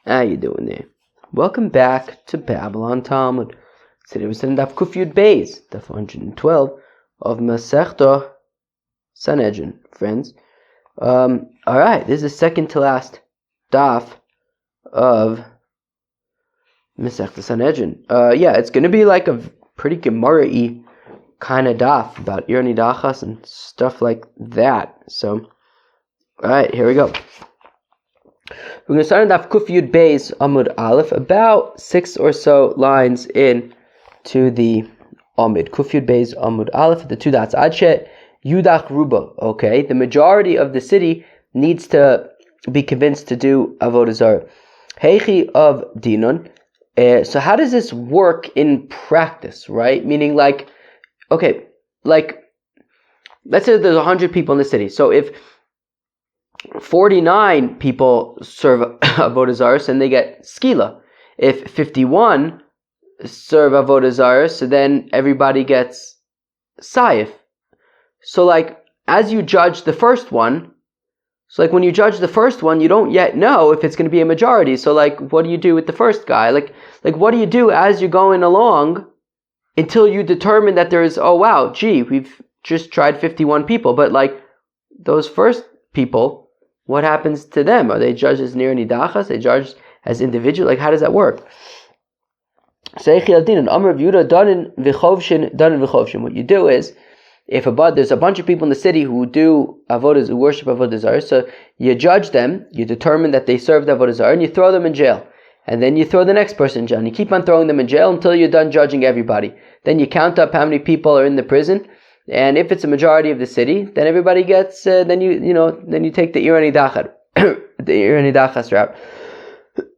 How you doing there? Welcome back to Babylon Talmud. Today we're studying Daf Kuf Yud Beis, Daf 112 of Masechta Sanhedrin, friends. Alright, this is the second to last Daf of Masechta Sanhedrin. It's going to be like a pretty Gemara-y kind of Daf about Ir Nidachas and stuff like that. So, alright, here we go. We're going to start on Daf Kuf Yud Beis Amud Aleph, about 6 or so lines in to the Amud. Kuf Yud Beis Amud Aleph, the 2 dots. Adshe Yudach Ruba. Okay, the majority of the city needs to be convinced to do Avodah Zarah. Heichi of Dinon. So how does this work in practice, right? Meaning let's say there's 100 people in the city. So if 49 people serve Avodah Zarah, and they get skila. If 51 serve Avodah Zarah, so then everybody gets saif. So as you judge the first one, when you judge the first one, you don't yet know if it's going to be a majority. So what do you do with the first guy? What do you do as you're going along until you determine that there's, we've just tried 51 people, but those first people, what happens to them? Are they judged as nir nidachas? Are they judged as individual? How does that work? What you do is, if there's a bunch of people in the city who worship Avodah Zarah, so you judge them, you determine that they served Avodah Zarah, and you throw them in jail. And then you throw the next person in jail, and you keep on throwing them in jail until you're done judging everybody. Then you count up how many people are in the prison. And if it's a majority of the city, then everybody gets. Then you take the Ir Nidachas route.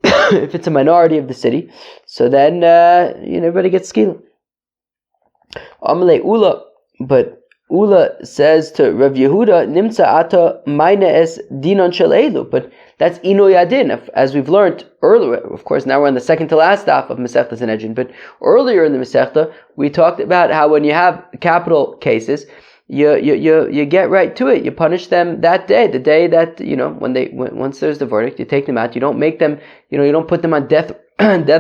If it's a minority of the city, so then everybody gets skila. Amalei Ula, but Ula says to Rav Yehuda, Nimtza ata mayne es dinon shel elu, but that's ino yadin, as we've learned earlier. Of course, now we're on the second to last daf of Masechta Sanhedrin, but earlier in the Masechta, we talked about how when you have capital cases, you get right to it. You punish them that day, the day that once there's the verdict, you take them out. You don't make them, you don't put them on death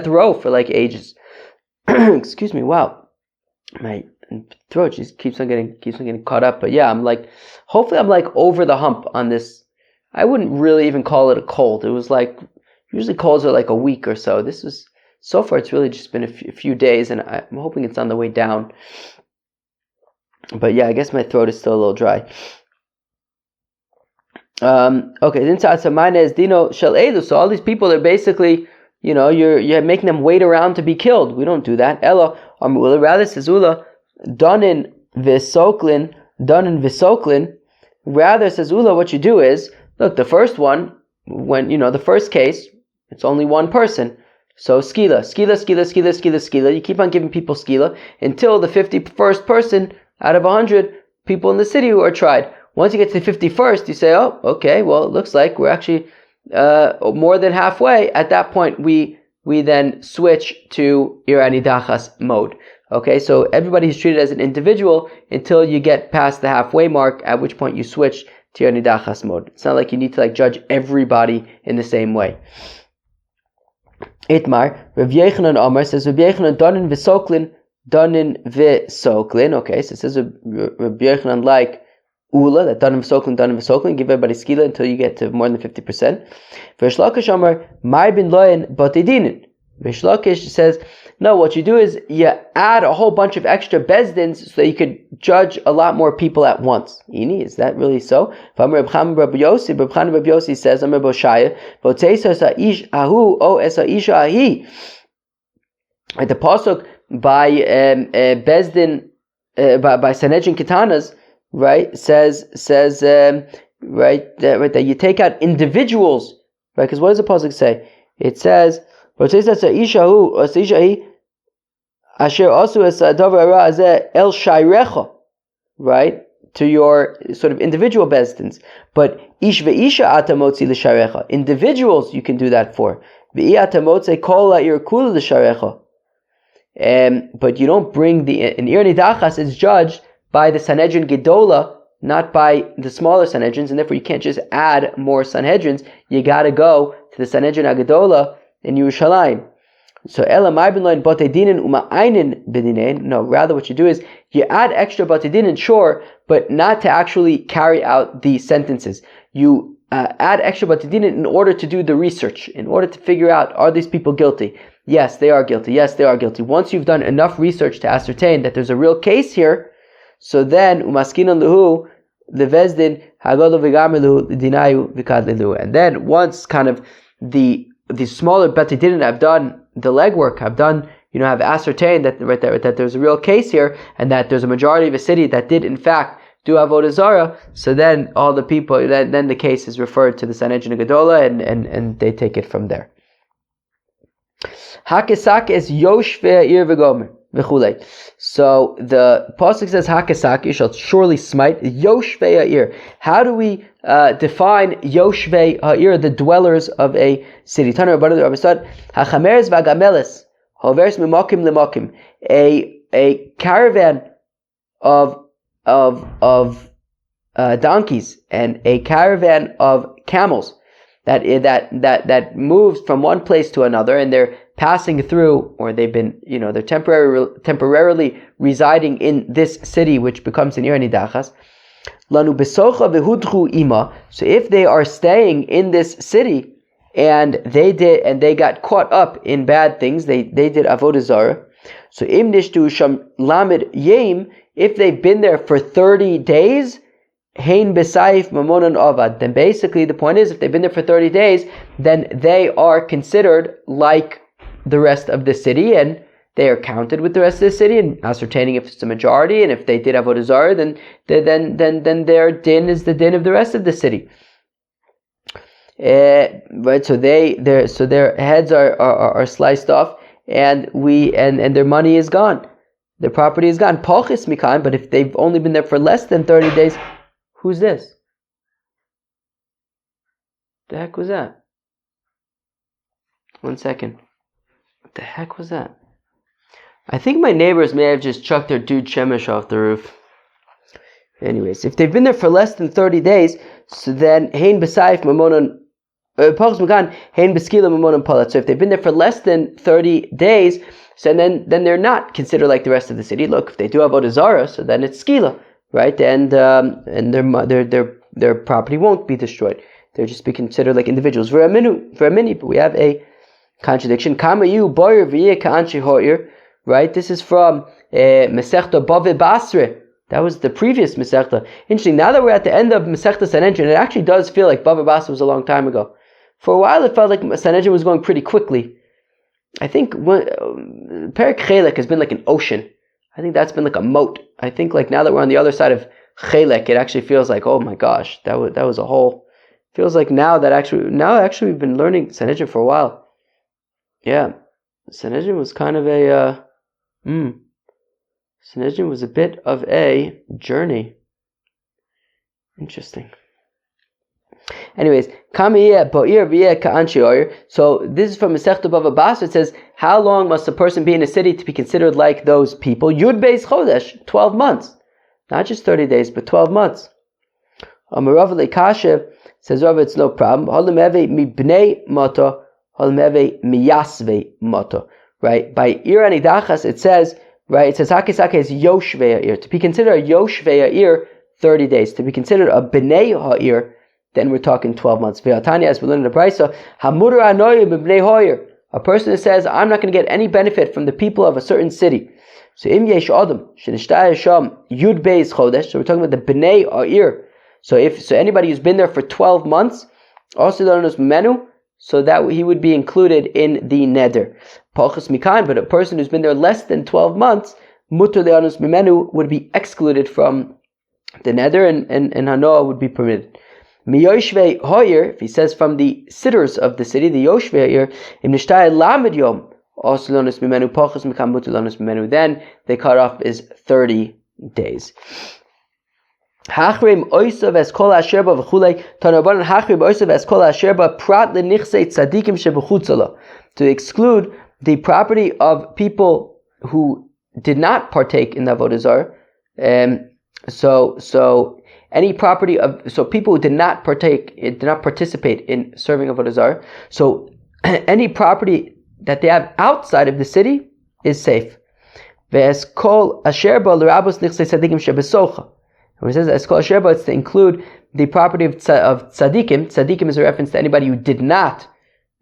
row for ages. Excuse me. Wow, my throat just keeps on getting caught up. But yeah, hopefully I'm over the hump on this. I wouldn't really even call it a cold. It was usually colds are a week or so. This was, so far it's really just been a few days, and I'm hoping it's on the way down. But yeah, I guess my throat is still a little dry. Okay, so all these people are basically, you're making them wait around to be killed. We don't do that. Ella, rather says Ula, Danin Visoklin. Rather says Ula, what you do is, look, the first one, when, the first case, it's only one person. So skila. You keep on giving people skila until the 51st person out of 100 people in the city who are tried. Once you get to the 51st, you say, oh, okay, well, it looks like we're actually more than halfway. At that point, we then switch to Ir Nidachas mode. Okay, so everybody is treated as an individual until you get past the halfway mark, at which point you switch to Ir Nidachas mode. It's not like you need to judge everybody in the same way. Itmar, Rav Yechanan Amar says, Rav Yechanan Danin V'Soklin. Okay, so it says Rav Yechanan like Ula, that Danin V'Soklin, give everybody skila until you get to more than 50%. Rish Lakish Amar, Mar bin Loyan Batidinin. Rish Lakish says, no, what you do is you add a whole bunch of extra bezdins so that you could judge a lot more people at once. Ini, is that really so? Reb Chanan Reb Yossi says, Amar Boshaya, Votzeisa sa ish ahu o esa isha ahi. At the pasuk by bezdin by Sanhedrin Kitanas, right, says that you take out individuals, right? Because what does the pasuk say? It says, Votzeisa sa isha ahu o esa isha ahi. Asher also es adavar azeh el shayrecha, right, to your sort of individual bezdins. But ish ve'isha atamotzi l'shayrecha, individuals you can do that for. Ve'i atamotzi kol ha'ir kula l'shayrecha. But you don't bring an Ir Nidachas is judged by the Sanhedrin Gedola not by the smaller Sanhedrins, and therefore you can't just add more Sanhedrins. You got to go to the Sanhedrin Agadola in Yerushalayim. So no, rather what you do is you add extra batidinin, sure, but not to actually carry out the sentences. You add extra batidinin in order to do the research, in order to figure out, are these people guilty? Yes, they are guilty. Yes, they are guilty. Once you've done enough research to ascertain that there's a real case here, so then umaskinon luhu levezdin hagolo v'gamelu dinayu v'kadlilu. And then once kind of the smaller batidinin have done the legwork, have ascertained that there's a real case here, and that there's a majority of a city that did in fact do avodah zarah, so then all the people, then the case is referred to the Sanhedrin Gedola, and they take it from there. Hakesak is yoshvei ir v'gomer v'chulei. So the pasuk says hakesak, you shall surely smite yoshvei ha'ir. How do we define yoshvei ha'ir, the dwellers of a city? Tanu Rabbanan Rabbi Sad, hachameres v'agameles hovers mimakim lemakim. A caravan of donkeys and a caravan of camels that moves from one place to another, and they're passing through, or they've been, they're temporarily residing in this city, which becomes an ir nidachas. Lanu besocha v'hudchu ima. So if they are staying in this city and they got caught up in bad things, they did avodah zarah. So im nishtu sham lamed yem. If they've been there for 30 days, hein besaif mamonon avad, then basically the point is, if they've been there for 30 days, then they are considered like the rest of the city, and they are counted with the rest of the city, and ascertaining if it's a majority, and if they did avodah zarah, then their din is the din of the rest of the city. Right, so their heads are sliced off, and their money is gone. Their property is gone. Pochis mikan, but if they've only been there for less than 30 days, who's this? The heck was that? 1 second. What the heck was that? I think my neighbors may have just chucked their dude shemesh off the roof. Anyways, if they've been there for less than 30 days, so then hein b'saif mamonon pochis mikan hein b'skila mamonon palat. So if they've been there for less than 30 days, so then they're not considered like the rest of the city. Look, if they do have avodah zarah, so then it's skila, right? And their property won't be destroyed. They'll just be considered like individuals. For a mini, but we have a contradiction. Kamayu boyer v'yeh ka'anshi ho'ir, right? This is from Masechta Bave Basre. That was the previous Masechta. Interesting. Now that we're at the end of Masechta Sanhedrin, it actually does feel like Bave Basre was a long time ago. For a while, it felt like Sanhedrin was going pretty quickly. I think Perek Chelek has been like an ocean. I think that's been like a moat. I think like now that we're on the other side of Chelek, it actually feels like, oh my gosh, that was a whole. Feels like now actually we've been learning Sanhedrin for a while. Yeah, Sanhedrin was kind of a Sanhedrin was a bit of a journey. Interesting. Anyways, so this is from Masechta Bava Basra. It says, how long must a person be in a city to be considered like those people? Yud Beis Chodesh, 12 months. Not just 30 days, but 12 months. Amarav Lekasha says, Rav, it's no problem. Right? By Ir Anidachas, it says, right, it says, Hakisake is Yoshvei Ha'ir. To be considered a Yoshvei Ha'ir, 30 days. To be considered a Bnei Ha'ir, then we're talking 12 months. Ve'atanya, as we learned in the Brisa, Hamur Anoyim Bnei Ha'ir. A person who says, I'm not going to get any benefit from the people of a certain city. So Im Yesh Adam, Shenishtai Sham, Yud Beis Chodesh. So we're talking about the Bnei Ha'ir. So anybody who's been there for 12 months, also known as Menu, so that he would be included in the neder. Pachas mikan, but a person who's been there less than 12 months, mutar le'anus mimenu, would be excluded from the neder, and hanoah would be permitted. Miyoshvei hoyer, if he says from the sitters of the city, the yoshvei hoyer, im nishtay lamed yom, also le'anus mimenu, pachas mikan mutar le'anus mimenu, then the cutoff is 30 days. Hachrim oisav es kol asherba v'chulei tanabanan hachrim oisav es kol asherba prat lenichsei tzadikim shebechutzala, to exclude the property of people who did not partake in the avodah zarah. So any property so people who did not participate in serving avodah zarah. So any property that they have outside of the city is safe. When it says eskol asherba, it's to include the property of tzaddikim. Tzaddikim is a reference to anybody who did not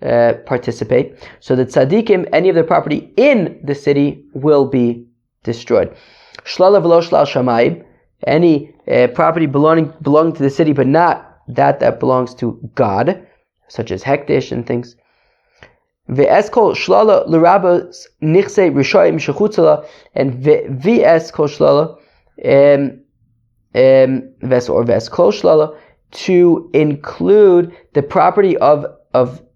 participate. So the tzaddikim, any of their property in the city will be destroyed. Shlala v'lo shlal shamayim, any property belonging to the city, but not that belongs to God, such as hekdesh and things. Ve'eskol shlala l'rabos nichse rishayim shechutzala, and ve'eskol shlala ve'eskol shlala, to include the property of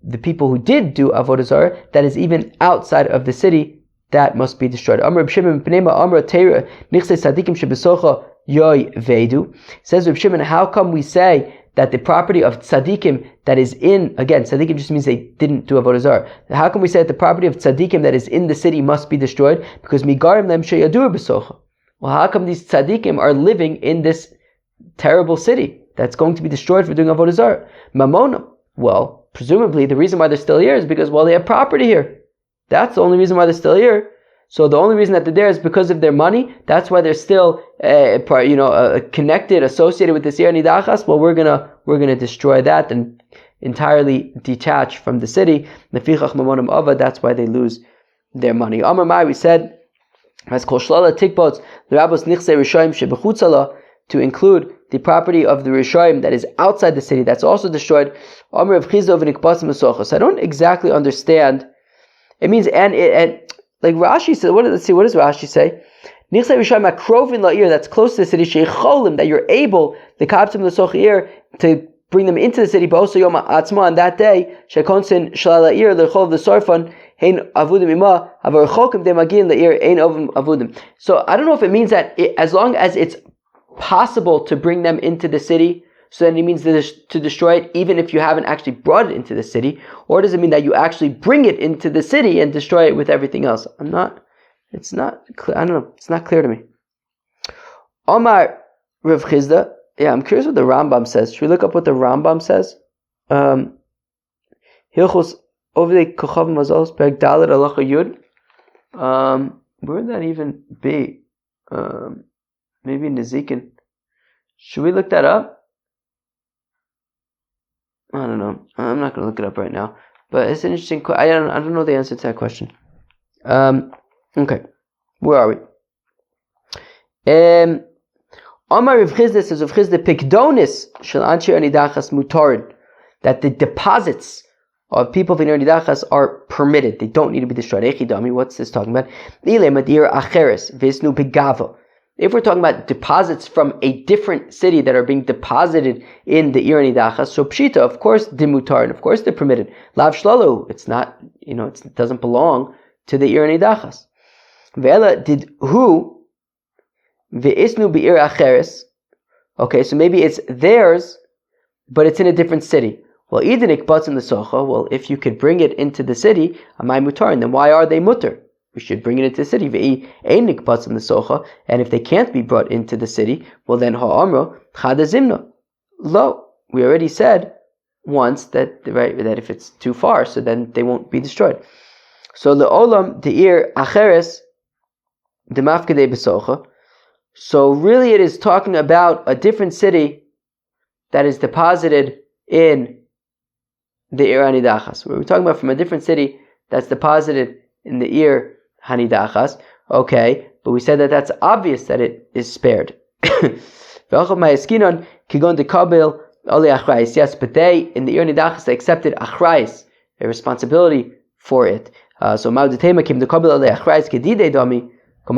the people who did do avodah zarah that is even outside of the city, that must be destroyed. Amr Shimon b'nema Amr Teira nichse tzadikim shebesocha yoy vedu. Says Reb Shimon, how come we say that the property of tzaddikim that is in, again, tzaddikim just means they didn't do avodah zarah. How can we say that the property of tzaddikim that is in the city must be destroyed? Because migarim lem sheyadur besocha. Well, how come these tzaddikim are living in this terrible city that's going to be destroyed for doing avodah zarah? Mamona. Well, presumably the reason why they're still here is because, well, they have property here. That's the only reason why they're still here. So the only reason that they're there is because of their money. That's why they're still, connected, associated with this Ir Nidachas. Well, we're gonna destroy that and entirely detach from the city. Nefichach mamonim ava. That's why they lose their money. Amar Mai, we said, as kol shlala tikbots l'rabos nichse rishayim shebechutzala, to include the property of the rishayim that is outside the city, that's also destroyed. Amar of Chizda v'nikbasim mesochos. I don't exactly understand. It means and like Rashi says. What does Rashi say? Nichse rishayim akrovin la'ir, that's close to the city. Sheicholim, that you're able the kaptim l'sochir to bring them into the city. But also yom atzma, on that day shekonsin shalal la'ir l'chov the sarfan hein avudim ima avar chokim demagin la'ir ein avudim. So I don't know if it means that as long as it's possible to bring them into the city, so then it means to destroy it even if you haven't actually brought it into the city, or does it mean that you actually bring it into the city and destroy it with everything else? It's not clear. I don't know. It's not clear to me. Omar Rav Chizda. Yeah, I'm curious what the Rambam says. Should we look up what the Rambam says? Hilchos Ovdei Kochav Mazolos Perek Dalet Halacha Yud. Where would that even be? Maybe Nezikin. Should we look that up? I don't know. I'm not going to look it up right now. But it's an interesting question. I don't know the answer to that question. Okay. Where are we? Amar Rav Chizda says, Rav Chizda Pikdonis Shel Anshe Nidachas Mutarid, that the deposits of people of Nidachas are permitted. They don't need to be destroyed. Echidami, what's this talking about? Ile Madir Acheres Visnu Pigava. If we're talking about deposits from a different city that are being deposited in the Ir Nidachas, so Pshita, of course, Dimutar, and of course they're permitted. Lav Shlalu, it's not, it doesn't belong to the Ir Nidachas. Ve'ela did who ve'isnu be'ir acheres. Okay, so maybe it's theirs, but it's in a different city. Well, idanik butts in the socha. Well, if you could bring it into the city, amay mutar, then why are they mutar? We should bring it into the city. Ve'einik butts in the socha, and if they can't be brought into the city, well then ha'amro chadazimno. Lo, we already said once that if it's too far, so then they won't be destroyed. So le'olam de'ir acheres demafkedei besocha. So really it is talking about a different city that is deposited in the Ir Hanidachas. We're talking about from a different city that's deposited in the Ir Hanidachas. Okay, but we said that that's obvious that it is spared. Yes, but they, in the Ir Hanidachas, they accepted achrayis, a responsibility for it. So Ma'udetema came to kabel ale achrayis kedidei dami. I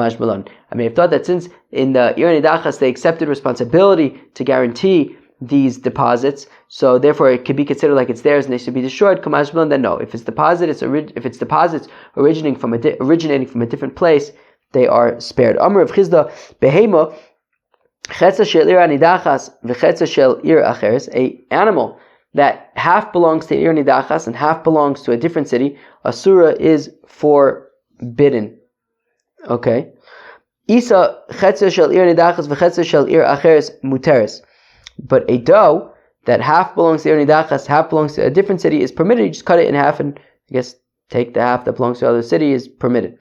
mean, I've thought that since in the Ir Nidachas they accepted responsibility to guarantee these deposits, so therefore it could be considered like it's theirs and they should be destroyed. Then no, if it's deposits originating from a different place, they are spared. Amr of Chizda behema chetza shel Ir Nidachas v'chetza shel Ir acheres, a animal that half belongs to Ir Nidachas and half belongs to a different city, asura is forbidden. Okay. Isa chetzer shel ir nidachas v'chetzer shel ir acheres muteres. But a doe that half belongs to Ir Nidachas, half belongs to a different city is permitted. You just cut it in half and I guess take the half that belongs to the other city is permitted.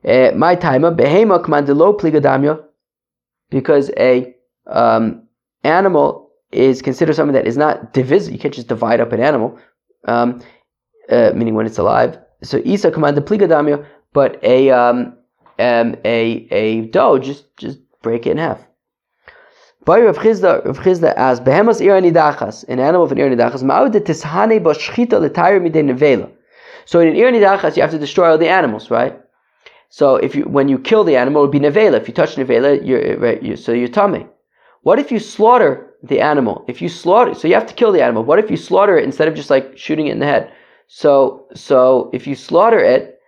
My timer behema commandelo pligadamya, because a animal is considered something that is not divisible. You can't just divide up an animal, meaning when it's alive. So Isa commanded pligadamya, but a doe just break it in half. Rav Chizda asked, "Behemas ir nidachas, an animal of an ir nidachas, ma'od tishane b'shchita l'tayr midei nevela." So in an ir nidachas, you have to destroy all the animals, right? So when you kill the animal, it would be nevela. If you touch nevela, you're tamei. What if you slaughter the animal? So you have to kill the animal. What if you slaughter it instead of just like shooting it in the head? So if you slaughter it,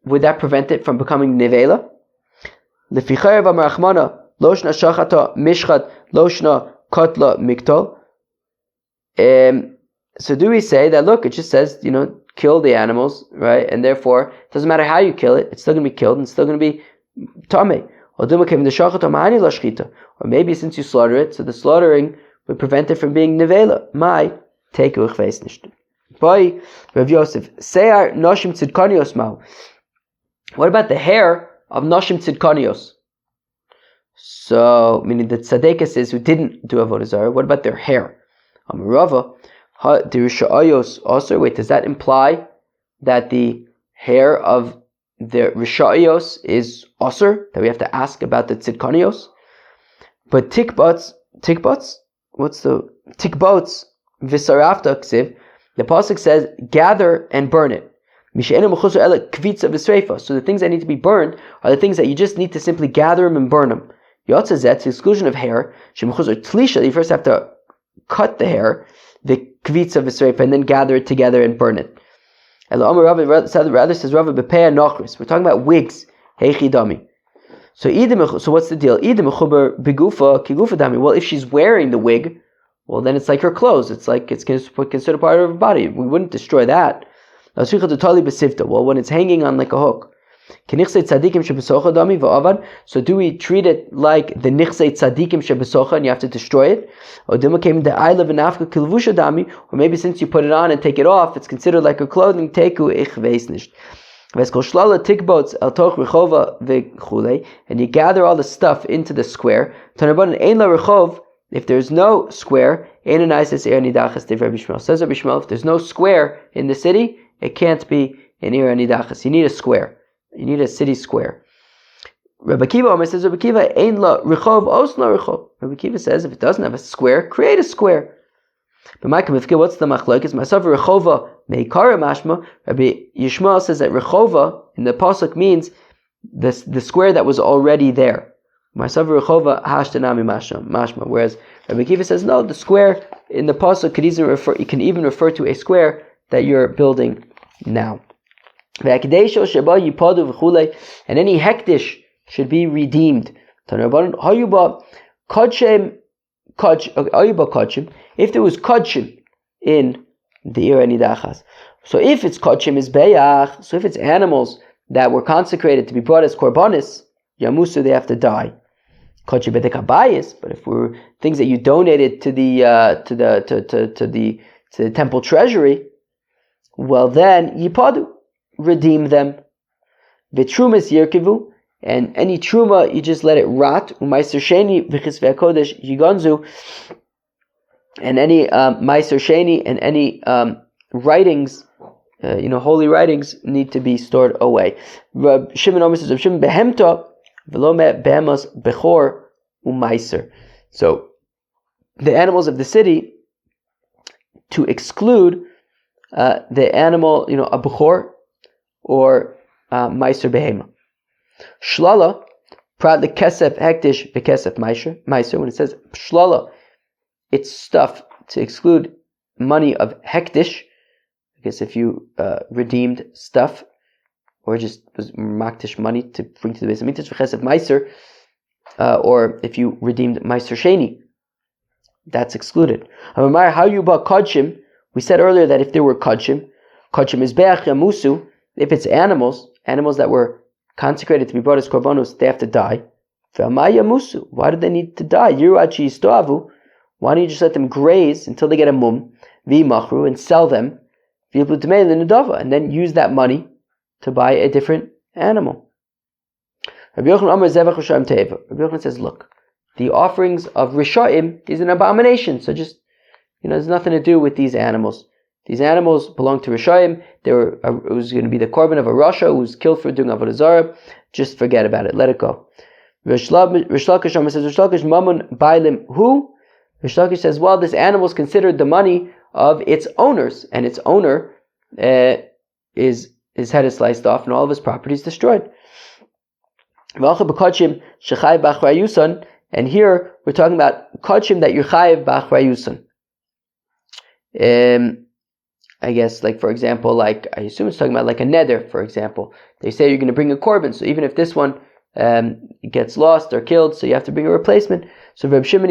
would that prevent it from becoming nevela? Lefichayev amarachmana loshna shachata mishchat loshna kotla miktol. So do we say that? Look, it just says kill the animals, right? And therefore, it doesn't matter how you kill it; it's still going to be killed and it's still going to be tamei. Or maybe since you slaughter it, so the slaughtering would prevent it from being nevela. My take ich weiß nicht. By Rav Yosef, Seyar Noshim Tzidkanios Mau. What about the hair of Noshim Tzidkanios? So, meaning the tzaddikas is who didn't do avodah zarah. What about their hair? Amarava, Dirishayos also. Wait, does that imply that the hair of the Rishayos is osir? That we have to ask about the Tzidkanios? But tikbots, what's the tikbots? Visarafta ksiv. The pasuk says, gather and burn it. So the things that need to be burned are the things that you just need to simply gather them and burn them. Yotzazet, to exclusion of hair, you first have to cut the hair, the kvitza v'sreifa, and then gather it together and burn it. Rather says Rava bepeah nochris. We're talking about wigs. Heichi dami. So what's the deal? Well, if she's wearing the wig, well, then it's like her clothes. It's considered part of her body. We wouldn't destroy that. Well, when it's hanging on like a hook. So do we treat it like the nichsei tzadikim shebesocha and you have to destroy it? Or maybe since you put it on and take it off, it's considered like her clothing. And you gather all the stuff into the square. If there's no square, says Rabbi Shmuel, if there's no square in the city, it can't be an Ir Nidachas. You need a square. You need a city square. Rabbi Kiva says, Rabbi Kiva, Ein la Rechov os la Rechov. Rabbi Kiva says, if it doesn't have a square, create a square. But my Kamifke, what's the machlokes? Myself Rechova meikara mashma. Rabbi Yishmael says that Rechova in the pasuk means the square that was already there. Myself Rechova hashtanami mashma. Whereas Rabbi Kiva says, no, the square in the pasuk can even refer to a square that you're building now. And any hektish should be redeemed. If there was kodshim in the Ir Nidachas, so if it's kodshim is beyach, so if it's animals that were consecrated to be brought as korbanis, yamusu, they have to die. Kodshim bedekabayis, but if we're things that you donated to the temple treasury, well then yipadu, redeem them. V'trumas yirkivu, and any truma you just let it rot. U'maiser sheni v'chisvei hakodesh yigonzu, and any maiser sheni and any writings, holy writings need to be stored away. Rab Shimon Omer says, Rab Shimon behemta v'lo behemos bechor u'maiser. So the animals of the city, to exclude the animal, a bechor or meiser behema. Shlala, prat the kesef hektish bekesef meiser. When it says shlala, it's stuff to exclude money of hektish. I guess if you redeemed stuff, or just was maktish money to bring to the base of mitzvah bekesef meiser, or if you redeemed meiser sheni, that's excluded. How you bought kodshim? We said earlier that if there were kodshim is be'ach yamusu. If it's animals that were consecrated to be brought as korbanos, they have to die. Why do they need to die? Why don't you just let them graze until they get a mum, v'machru, and sell them, and then use that money to buy a different animal. Rabbi Yochanan says, look, the offerings of Rishaim is an abomination, so just, there's nothing to do with these animals. These animals belong to Rishaim. It was going to be the korban of a Rasha who was killed for doing Avodah Zarah. Just forget about it. Let it go. Rish Lakish says, Rish Lakish Mamun Bailim Hu? Rish Lakish says, well, this animal is considered the money of its owners, and its owner his head is sliced off and all of his property is destroyed. And here we're talking about Kodshim that you're chayiv b'achrayusan. I guess, like, for example, I assume it's talking about like a neder, for example. They say you're going to bring a korban, so even if this one gets lost or killed, so you have to bring a replacement. So Reb Shimon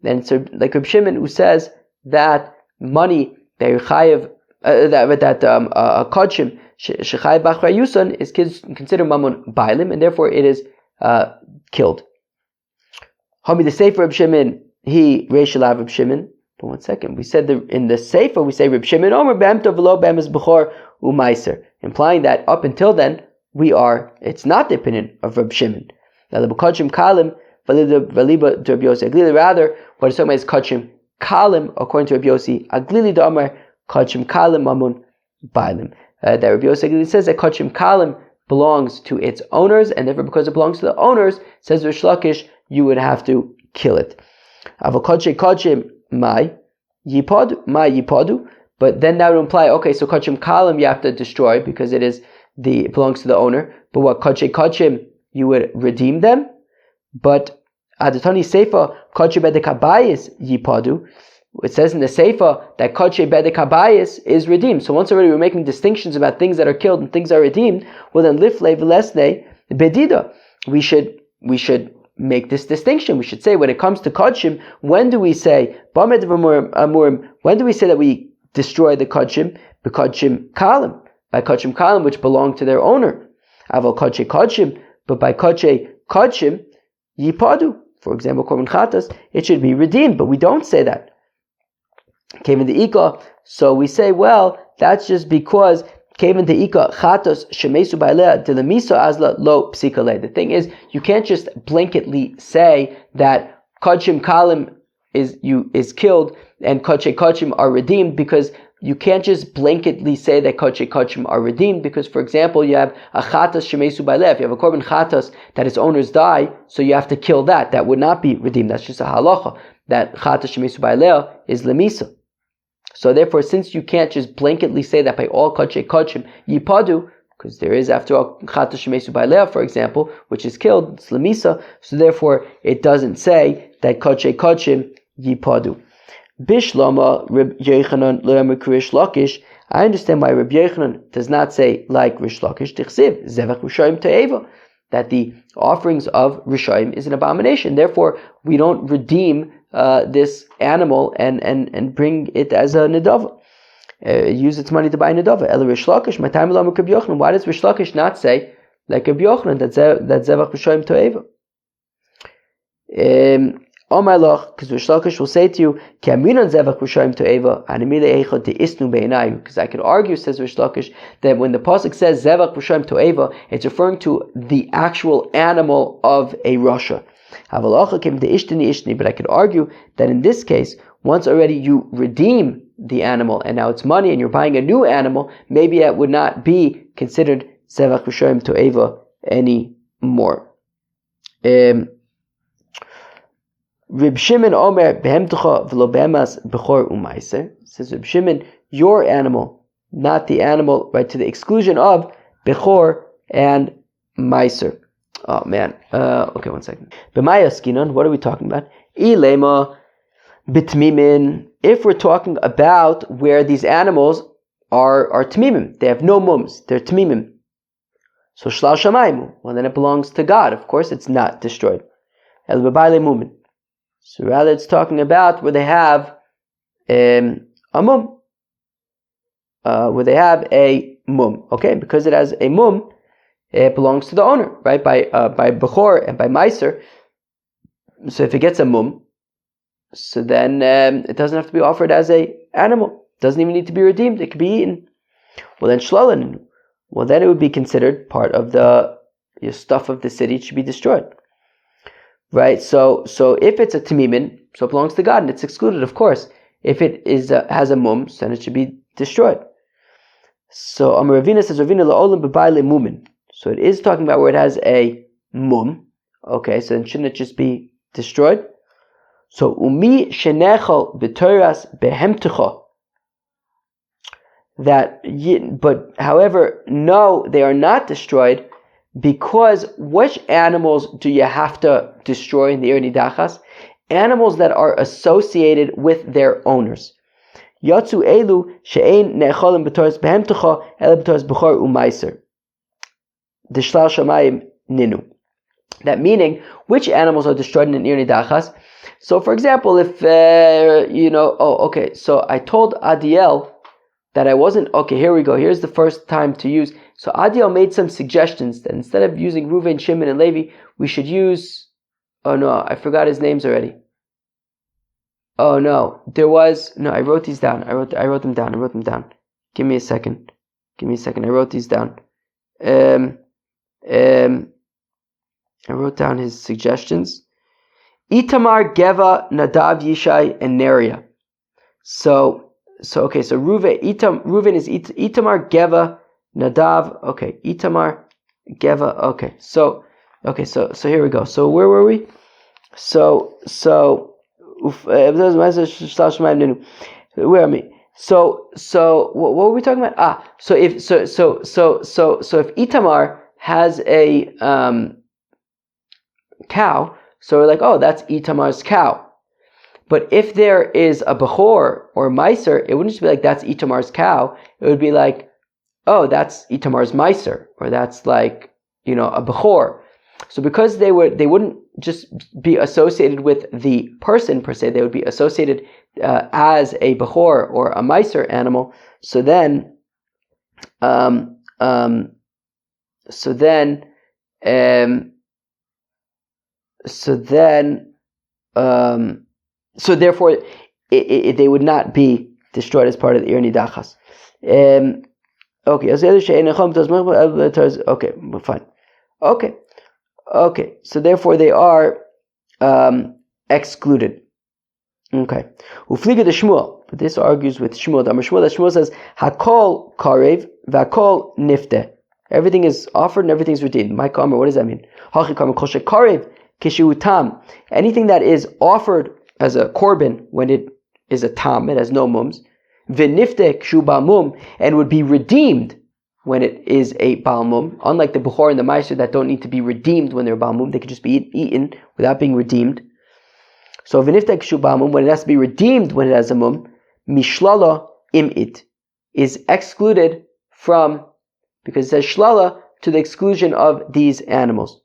then so like Reb Shimon who says that money that you're chayiv, a kodshim shechayiv b'achrayusan is considered mamun bailim, and therefore it is killed. Hami the sefer Reb Shimon he reishalav Reb Shimon. But one second, we said in the sefer we say Reb Shimon Omer b'hem tov v'lo b'hem es b'chor u'maiser, implying that up until then it's not the opinion of Reb Shimon. Now the kodshim kalim v'liba to Reb Yossi Aglili, rather what is talking about is kodshim kalim according to Reb Yossi Aglili d'Omer kodshim kalim mamun bailim. That Reb Yossi Aglili says that kodshim kalim belongs to its owners, and therefore because it belongs to the owners, says Rish Lakish, you would have to kill it. Aval kodshim my yipadu, but then that would imply, okay, so kodshim kalim you have to destroy because it belongs to the owner. But what kodshim you would redeem them. But adatoni seifa kodshim bedekabayis yipadu. It says in the seifa that kodshim bedekabayis is redeemed. So once already we're making distinctions about things that are killed and things that are redeemed. Well then lifle v'lesne bedida. We should make this distinction. We should say when it comes to kodshim, when do we say when do we say that we destroy the kodshim? By kodshim kalim, which belong to their owner. Aval kodshim, but by kodshim yipadu. For example, korban chatas, it should be redeemed, but we don't say that. Came in the ika, so we say, well, that's just because came in the ika chatos shemesu ba'aleh delamisa azla lo psikale. The thing is, you can't just blanketly say that kodshim kalim is killed and kodshim are redeemed, because you can't just blanketly say that kodshim are redeemed, because, for example, you have a chatas shemesu ba'aleh. If you have a korban chatas that its owners die, so you have to kill that. That would not be redeemed. That's just a halacha. That chatas shemesu ba'aleh is lemisa. So therefore, since you can't just blanketly say that by all kodshim yipadu, because there is, after all, chatas shemesu ba'aleh, for example, which is killed, it's lemisa, so therefore it doesn't say that kodshim yipadu. Bishlama Reb Yochanan le'amer Rish Lakish. I understand why Reb Yochanan does not say like Rish Lakish, tichsiv zevach Rishaim te'eva, that the offerings of Rishaim is an abomination. Therefore, we don't redeem this animal and bring it as a nedava. Use its money to buy a nedava. El Rish Lakish, my time le'amer Reb Yochanan. Why does Rish Lakish not say like Reb Yochanan that zevach Rishaim te'eva? Oh my Lord, because Rish Lakish will say to you, because I could argue, says Rish Lakish, that when the pasuk says zevach Rishaim to'eva, it's referring to the actual animal of a rasha. But I could argue that in this case, once already you redeem the animal and now it's money and you're buying a new animal, maybe that would not be considered zevach Rishaim to'eva anymore. Reb Shimon Omer behemtecha v'lo behemas bechor u'maiser. Says Reb Shimon, your animal, not the animal, right, to the exclusion of bechor and maiser. Oh man. Okay, one second. B'maya skinon, what are we talking about? Ilema bitmimin. If we're talking about where these animals are tmimim, they have no mums, they're tmimim. So shlal shamayim, well then it belongs to God. Of course, it's not destroyed. El b'bayle mumin. So rather it's talking about where they have a mum. Where they have a mum. Okay, because it has a mum, it belongs to the owner, right? By Bechor and by Meiser. So if it gets a mum, it doesn't have to be offered as a animal. It doesn't even need to be redeemed. It could be eaten. Well, then shlalin. Well, then it would be considered part of the stuff of the city. It should be destroyed, right? So if it's a tamimin, so it belongs to God and it's excluded, of course. If it has a mum, then it should be destroyed. So Ravina says Ravina la'olam b'bayle mumin. So it is talking about where it has a mum. Okay, so then shouldn't it just be destroyed? So umi shenechal b'toras behemtecha. But however, no, they are not destroyed, because which animals do you have to destroy in the Ir Nidachas? Animals that are associated with their owners. Yatsu elu she'ein ne'echolim b'toras behemtecha ele b'toras b'chor u'maiser. D'shlal shamayim ninu. That meaning, which animals are destroyed in an Ir Nidachas? So, for example, if so I told Adiel that I wasn't, here we go, here's the first time to use. So Adiel made some suggestions that instead of using Reuven, Shimon, and Levi, we should use, I forgot his names already. I wrote these down. I wrote them down. Give me a second. I wrote these down. I wrote down his suggestions. Itamar, Geva, Nadav, Yishai, and Neria. So Reuven is Itamar, Geva, Nadav. Okay, Itamar, Geva. Okay, so here we go. So where were we? Where am I? So what were we talking about? So if Itamar has a cow, so we're like, that's Itamar's cow. But if there is a Bechor or Meiser, it wouldn't just be like, that's Itamar's cow. It would be like, that's Itamar's Meiser, or that's like, a Bechor. So because they wouldn't just be associated with the person per se, they would be associated as a Bechor or a Meiser animal. So then therefore, they would not be destroyed as part of the Ir Nidachas. Okay, fine. Okay, so therefore they are excluded. Okay. Ufliga de Shmuel, but this argues with Shmuel. Shmuel says, Hakol karev, vakol nifte. Everything is offered and everything is redeemed. My kamer, what does that mean? Hachi kamer kosher karev kishutam. Anything that is offered as a korban when it is a tam, it has no mums. V'nifte kshu ba'mum, and would be redeemed when it is a balmum. Unlike the Bechor and the Meiser that don't need to be redeemed when they're balmum, they can just be eaten without being redeemed. So v'nifte kshu ba'mum, when it has to be redeemed when it has a mum, mishlala im'it, is excluded from, because it says shlala, to the exclusion of these animals.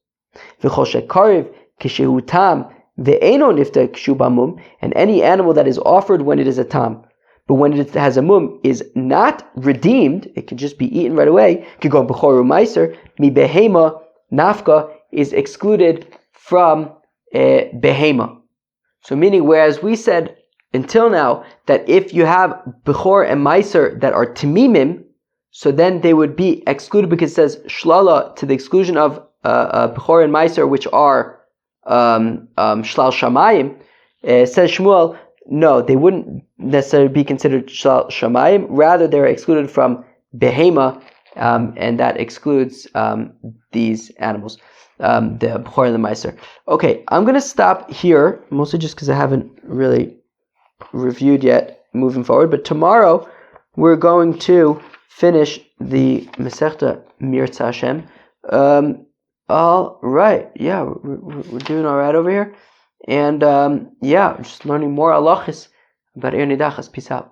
V'chol shekarev kishehu tam ve'eno nifte kshu ba'mum, and any animal that is offered when it is a tam, but when it has a mum, is not redeemed, it can just be eaten right away. Kigon b'chor u'meiser, mi behema nafka, is excluded from behema. So meaning, whereas we said until now that if you have bechor and meiser that are tamimim, so then they would be excluded because it says shlala, to the exclusion of bechor and meiser, which are shlal shamayim. Says Shmuel, no, they wouldn't necessarily be considered shlal shamayim. Rather, they're excluded from behema, and that excludes these animals, the bechor and the meiser. Okay, I'm going to stop here, mostly just because I haven't really reviewed yet moving forward. But tomorrow, we're going to finish the Masechta Mirza Hashem. All right, yeah, we're doing all right over here. And just learning more halachos about Ir Nidachas. Peace out.